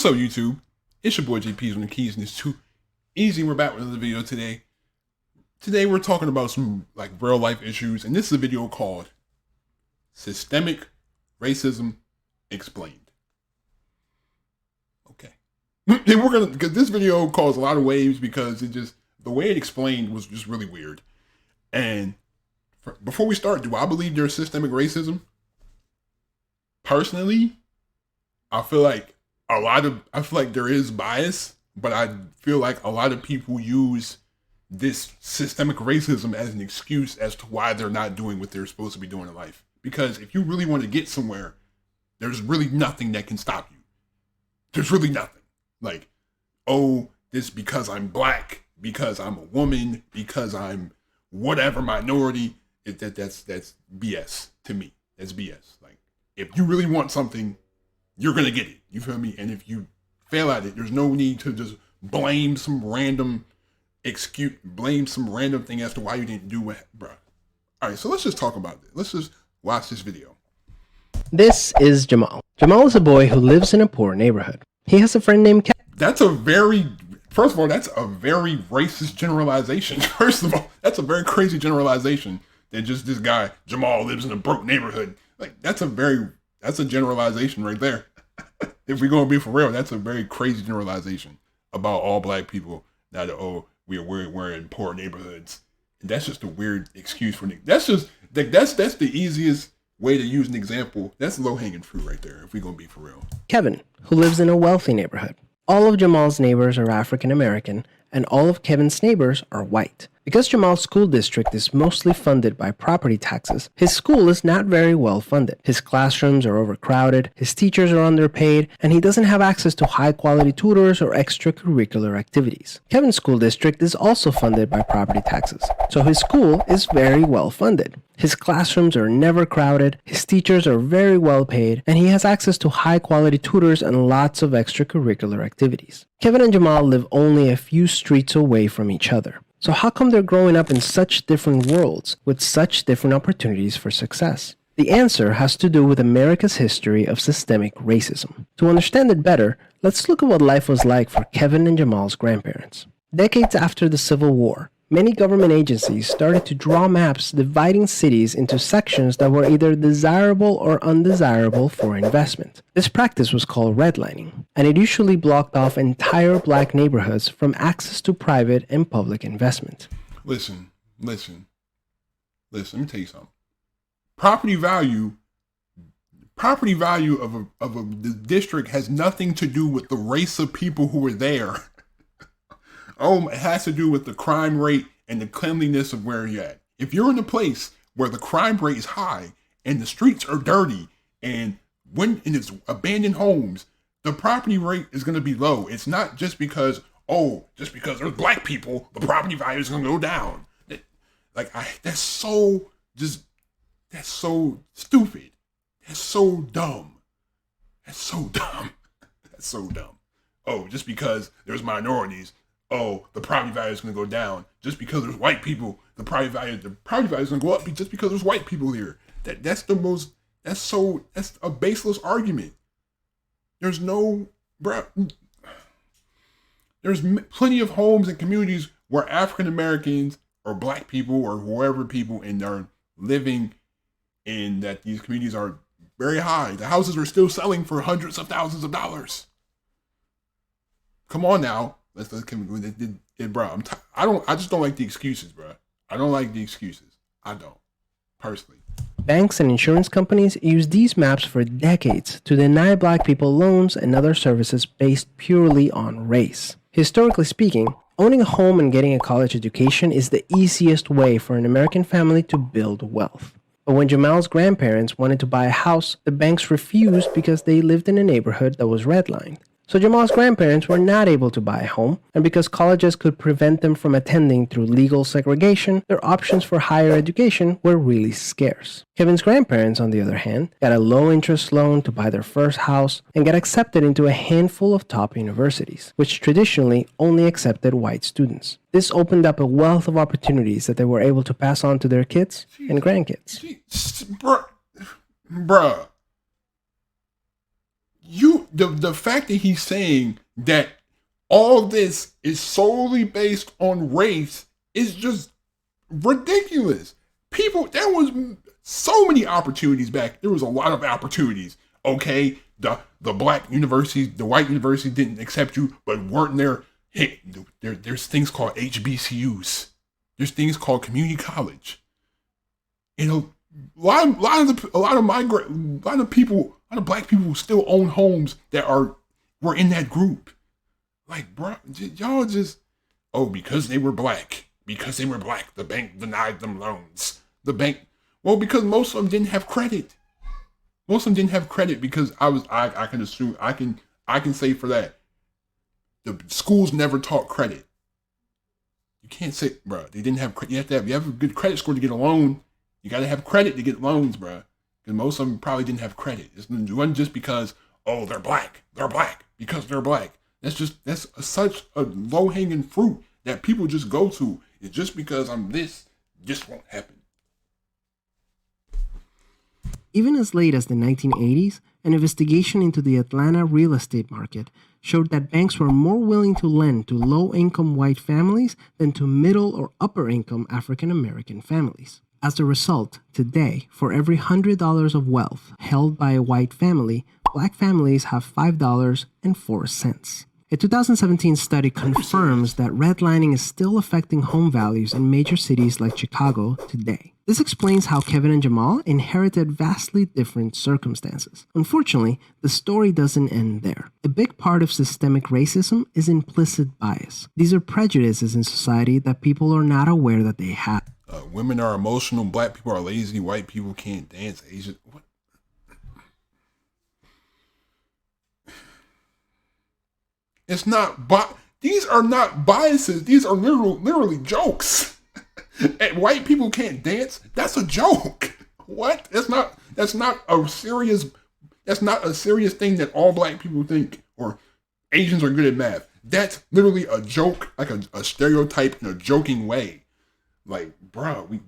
What's up, YouTube? It's your boy JP's on the keys, and it's too easy. We're back with another video today. Today we're talking about some real life issues, and this is a video called Systemic Racism Explained. Okay. And because this video caused a lot of waves because the way it explained was just really weird. And before we start, do I believe there's systemic racism? Personally, I feel like there is bias, but I feel like a lot of people use this systemic racism as an excuse as to why they're not doing what they're supposed to be doing in life. Because if you really want to get somewhere, there's really nothing that can stop you. There's really nothing. Like, oh, this because I'm black, because I'm a woman, because I'm whatever minority. That's BS to me. That's BS. Like, if you really want something, you're going to get it. You feel me? And if you fail at it, there's no need to just blame some random thing as to why you didn't do it, bro. All right, so let's just talk about it. Let's just watch this video. This is Jamal. Jamal is a boy who lives in a poor neighborhood. He has a friend named Kevin. First of all, that's a very racist generalization. First of all, that's a very crazy generalization that just this guy, Jamal, lives in a broke neighborhood. Like, that's a generalization right there. If we're going to be for real, that's a very crazy generalization about all black people. Now that, we're in poor neighborhoods. And that's just a weird excuse for that's the easiest way to use an example. That's low-hanging fruit right there, if we're going to be for real. Kevin, who lives in a wealthy neighborhood. All of Jamal's neighbors are African American, and all of Kevin's neighbors are white. Because Jamal's school district is mostly funded by property taxes, his school is not very well funded. His classrooms are overcrowded, his teachers are underpaid, and he doesn't have access to high-quality tutors or extracurricular activities. Kevin's school district is also funded by property taxes, so his school is very well funded. His classrooms are never crowded, his teachers are very well paid, and he has access to high-quality tutors and lots of extracurricular activities. Kevin and Jamal live only a few streets away from each other. So how come they're growing up in such different worlds with such different opportunities for success? The answer has to do with America's history of systemic racism. To understand it better, let's look at what life was like for Kevin and Jamal's grandparents. Decades after the Civil War, many government agencies started to draw maps dividing cities into sections that were either desirable or undesirable for investment. This practice was called redlining, and it usually blocked off entire black neighborhoods from access to private and public investment. Listen, let me tell you something. Property value of a district has nothing to do with the race of people who were there. It has to do with the crime rate and the cleanliness of where you're at. If you're in a place where the crime rate is high and the streets are dirty and it's abandoned homes, the property rate is going to be low. It's not just because there's black people, the property value is going to go down. That's so stupid. That's so dumb. That's so dumb. That's so dumb. Oh, just because there's minorities, the property value is going to go down. Just because there's white people, the property value is going to go up just because there's white people here. That's a baseless argument. There's plenty of homes and communities where African Americans or black people or whoever people are living in, that these communities are very high. The houses are still selling for hundreds of thousands of dollars. Come on now. Bro, I just don't like the excuses, bro. I don't like the excuses. I don't, personally. Banks and insurance companies used these maps for decades to deny black people loans and other services based purely on race. Historically speaking, owning a home and getting a college education is the easiest way for an American family to build wealth. But when Jamal's grandparents wanted to buy a house, the banks refused because they lived in a neighborhood that was redlined. So Jamal's grandparents were not able to buy a home, and because colleges could prevent them from attending through legal segregation, their options for higher education were really scarce. Kevin's grandparents, on the other hand, got a low-interest loan to buy their first house and got accepted into a handful of top universities, which traditionally only accepted white students. This opened up a wealth of opportunities that they were able to pass on to their kids and grandkids. Bruh. the fact that he's saying that all this is solely based on race is just ridiculous. People, there was so many opportunities back. There was a lot of opportunities. Okay, the black universities, the white universities didn't accept you, but weren't there? Hey, there's things called HBCUs. There's things called community college. You know, a lot of black people who still own homes that were in that group. Like, bro, y'all just, because they were black, the bank denied them loans. Because most of them didn't have credit. Most of them didn't have credit because I can assume, I can say for that, the schools never taught credit. You can't say, bro, they didn't have credit. You have a good credit score to get a loan. You got to have credit to get loans, bro. Because most of them probably didn't have credit. It wasn't just because, they're black because they're black. That's such a low-hanging fruit that people just go to. It's just because I'm this won't happen. Even as late as the 1980s, an investigation into the Atlanta real estate market showed that banks were more willing to lend to low-income white families than to middle or upper-income African-American families. As a result, today, for every $100 of wealth held by a white family, black families have $5.04. A 2017 study confirms that redlining is still affecting home values in major cities like Chicago today. This explains how Kevin and Jamal inherited vastly different circumstances. Unfortunately, the story doesn't end there. A big part of systemic racism is implicit bias. These are prejudices in society that people are not aware that they have. Women are emotional, black people are lazy, white people can't dance, Asian... What? It's not, these are not biases. These are literally jokes. And white people can't dance. That's a joke. What? That's not a serious thing that all black people think, or Asians are good at math. That's literally a joke, like a stereotype in a joking way. Like, bro, we.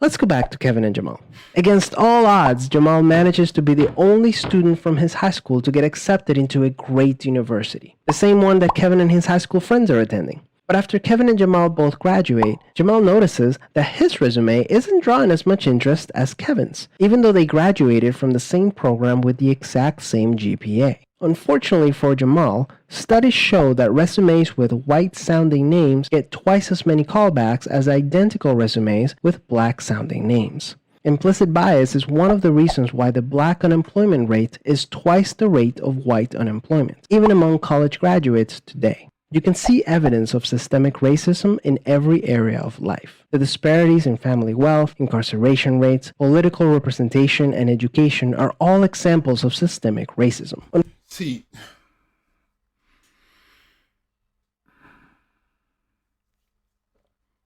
Let's go back to Kevin and Jamal. Against all odds, Jamal manages to be the only student from his high school to get accepted into a great university, the same one that Kevin and his high school friends are attending. But after Kevin and Jamal both graduate, Jamal notices that his resume isn't drawing as much interest as Kevin's, even though they graduated from the same program with the exact same GPA. Unfortunately for Jamal, studies show that resumes with white-sounding names get twice as many callbacks as identical resumes with black-sounding names. Implicit bias is one of the reasons why the black unemployment rate is twice the rate of white unemployment, even among college graduates today. You can see evidence of systemic racism in every area of life. The disparities in family wealth, incarceration rates, political representation, and education are all examples of systemic racism. See,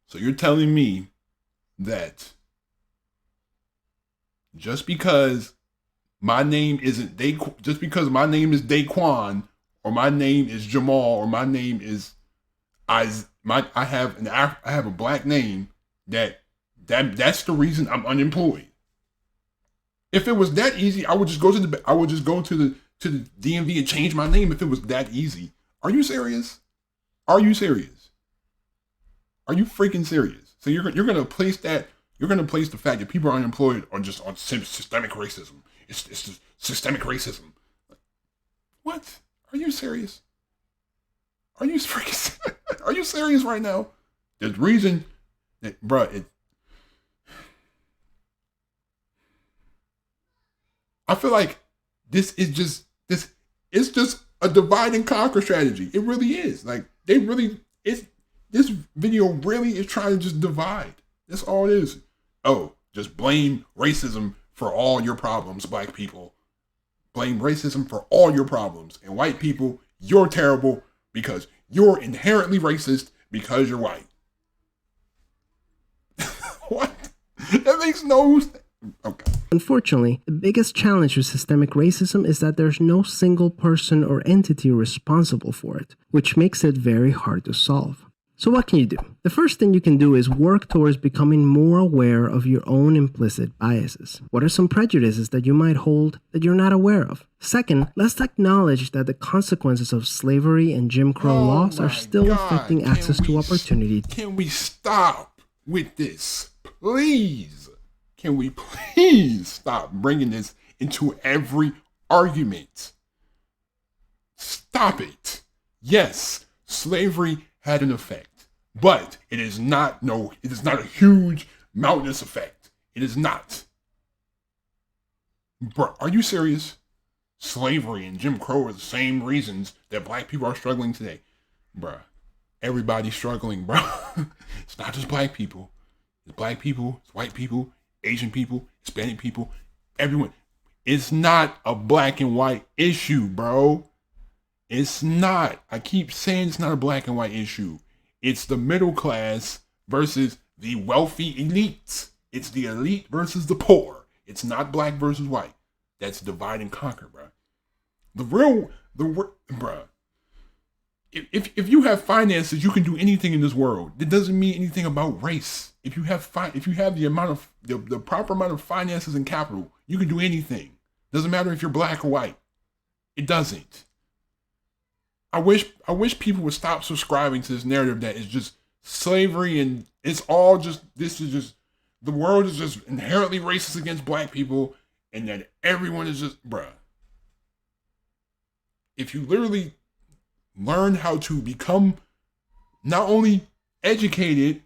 so you're telling me that just because my name isn't just because my name is Daquan, or my name is Jamal, or my name is I have a black name, that's the reason I'm unemployed. If it was that easy, I would just go to the DMV and change my name if it was that easy. Are you serious? Are you serious? Are you freaking serious? So you're gonna place the fact that people are unemployed on systemic racism. It's just systemic racism. What? Are you serious? Are you freaking? Are you serious right now? The reason that, bruh, I feel like it's just a divide and conquer strategy. It really is. Like, this video really is trying to just divide. That's all it is. Oh, just blame racism for all your problems, black people. Blame racism for all your problems. And white people, you're terrible because you're inherently racist because you're white. What? That makes no sense. Okay. Unfortunately, the biggest challenge with systemic racism is that there's no single person or entity responsible for it, which makes it very hard to solve. So what can you do? The first thing you can do is work towards becoming more aware of your own implicit biases. What are some prejudices that you might hold that you're not aware of? Second, let's acknowledge that the consequences of slavery and Jim Crow laws are still affecting access to opportunity. Can we stop with this? Please. Can we please stop bringing this into every argument? Stop it. Yes, slavery had an effect, but it is not a huge mountainous effect. It is not. Bro, are you serious? Slavery and Jim Crow are the same reasons that black people are struggling today. Bruh, everybody's struggling, bro. It's not just black people. It's black people, it's white people, Asian people, Hispanic people, everyone. It's not a black and white issue, bro. It's not. I keep saying it's not a black and white issue. It's the middle class versus the wealthy elites. It's the elite versus the poor. It's not black versus white. That's divide and conquer, bro. Bro. If you have finances, you can do anything in this world. It doesn't mean anything about race. If you have the amount of the proper amount of finances and capital, you can do anything. Doesn't matter if you're black or white. It doesn't. I wish people would stop subscribing to this narrative that is just slavery and it's all just the world is just inherently racist against black people and that everyone is just bruh. If you literally learn how to become not only educated,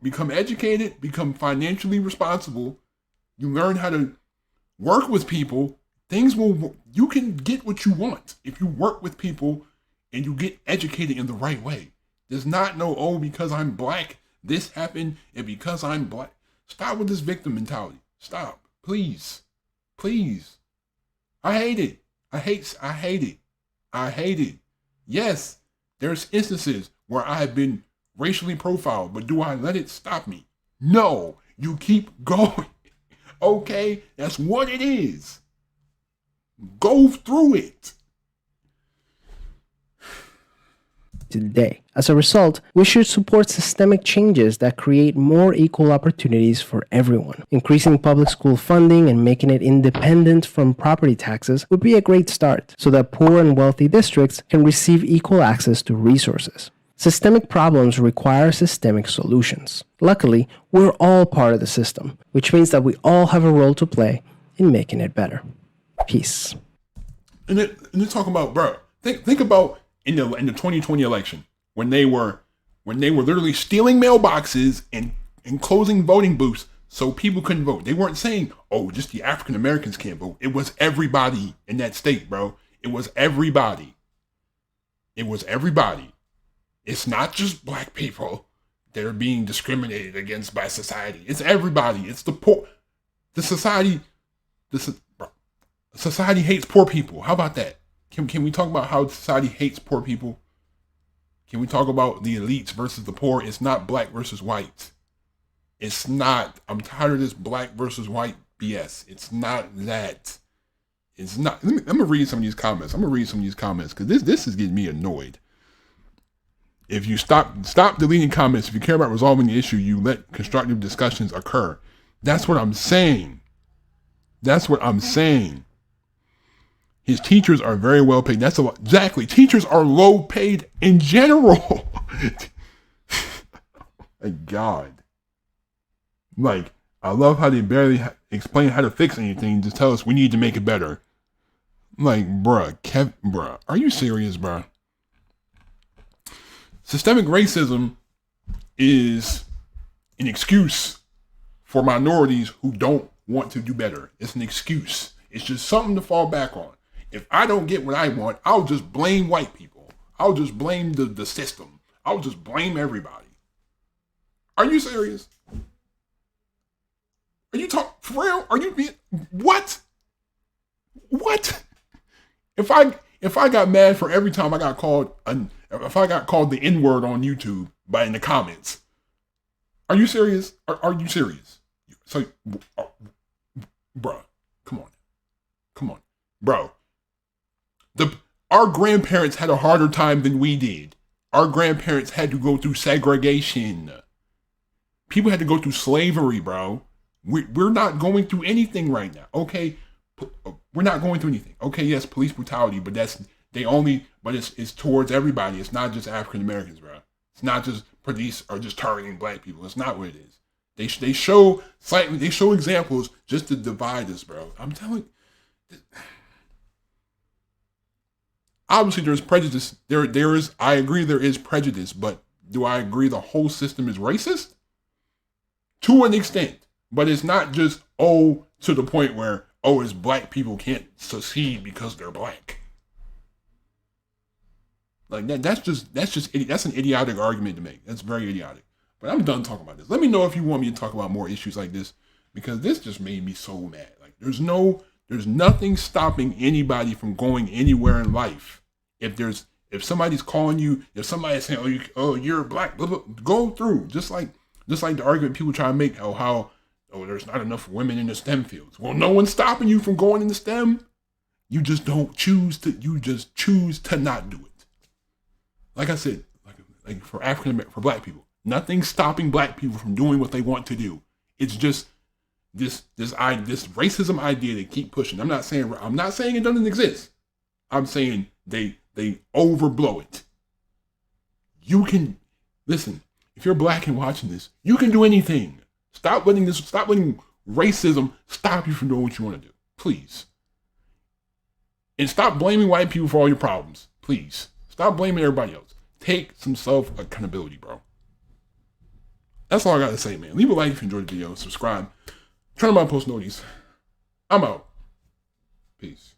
become financially responsible, you learn how to work with people, you can get what you want if you work with people and you get educated in the right way. There's not no, because I'm black, this happened, and because I'm black. Stop with this victim mentality. Stop. Please. Please. I hate it. I hate it. Yes, there's instances where I have been racially profiled, but do I let it stop me? No, you keep going. Okay, that's what it is. Go through it. Today. As a result, we should support systemic changes that create more equal opportunities for everyone. Increasing public school funding and making it independent from property taxes would be a great start so that poor and wealthy districts can receive equal access to resources. Systemic problems require systemic solutions. Luckily, we're all part of the system, which means that we all have a role to play in making it better. Peace. And then talking about, bro, think about in the 2020 election when they were literally stealing mailboxes and closing voting booths so people couldn't vote. They weren't saying, oh, just the African Americans can't vote. It was everybody in that state, bro. It was everybody. It's not just black people that are being discriminated against by society. It's everybody. It's the poor. Society hates poor people. How about that? Can we talk about how society hates poor people? Can we talk about the elites versus the poor? It's not black versus white. It's not. I'm tired of this black versus white BS. It's not that. It's not. I'm gonna read some of these comments. Because this is getting me annoyed. If you stop deleting comments, if you care about resolving the issue, you let constructive discussions occur. That's what I'm saying. His teachers are very well paid. That's a lot. Exactly. Teachers are low paid in general. My God. Like, I love how they barely explain how to fix anything. Just tell us we need to make it better. Like, bruh, are you serious, bruh? Systemic racism is an excuse for minorities who don't want to do better. It's an excuse. It's just something to fall back on. If I don't get what I want, I'll just blame white people. I'll just blame the system. I'll just blame everybody. Are you serious? Are you talking for real? Are you being what? What? If I got mad for every time I got called the N-word on YouTube in the comments, are you serious? Are you serious? So, bro, come on, bro. Our grandparents had a harder time than we did. Our grandparents had to go through segregation. People had to go through slavery, bro. We're not going through anything right now. Okay, we're not going through anything. Okay, yes, police brutality, but it's towards everybody. It's not just African Americans, bro. It's not just police are just targeting black people. It's not what it is. They show examples just to divide us, bro. I'm telling you. Obviously, there's prejudice. I agree there is prejudice, but do I agree the whole system is racist? To an extent. But it's not just, to the point where, it's black people can't succeed because they're black. Like that's an idiotic argument to make. That's very idiotic. But I'm done talking about this. Let me know if you want me to talk about more issues like this, because this just made me so mad. Like there's nothing stopping anybody from going anywhere in life. If somebody's calling you, if somebody's saying, you're black, blah, blah, go through. Just like the argument people try to make, how there's not enough women in the STEM fields. Well, no one's stopping you from going into STEM. You just choose to not do it. Like I said, like for black people, nothing's stopping black people from doing what they want to do. It's just this racism idea they keep pushing. I'm not saying it doesn't exist. I'm saying they overblow it. You can listen. If you're black and watching this, you can do anything. Stop letting racism stop you from doing what you want to do. Please. And stop blaming white people for all your problems. Please. Stop blaming everybody else. Take some self-accountability, bro. That's all I got to say, man. Leave a like if you enjoyed the video. Subscribe. Turn on my post notices. I'm out. Peace.